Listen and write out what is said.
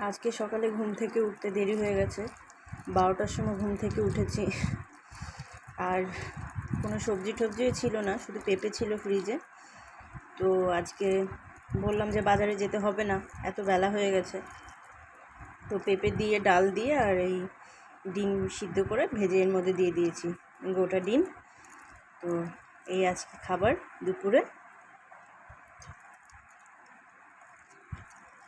আজকে সকালে ঘুম থেকে উঠতে দেরি হয়ে গেছে। 12টার সময় ঘুম থেকে উঠেছি। আর কোনো সবজি টবজিও ছিল না, শুধু পেঁপে ছিল ফ্রিজে। তো আজকে বললাম যে বাজারে যেতে হবে না, এত বেলা হয়ে গেছে। তো পেঁপে দিয়ে ডাল দিয়ে আর এই ডিম সিদ্ধ করে ভেজে এর মধ্যে দিয়ে দিয়েছি গোটা ডিম। তো এই আজকে খাবার দুপুরে।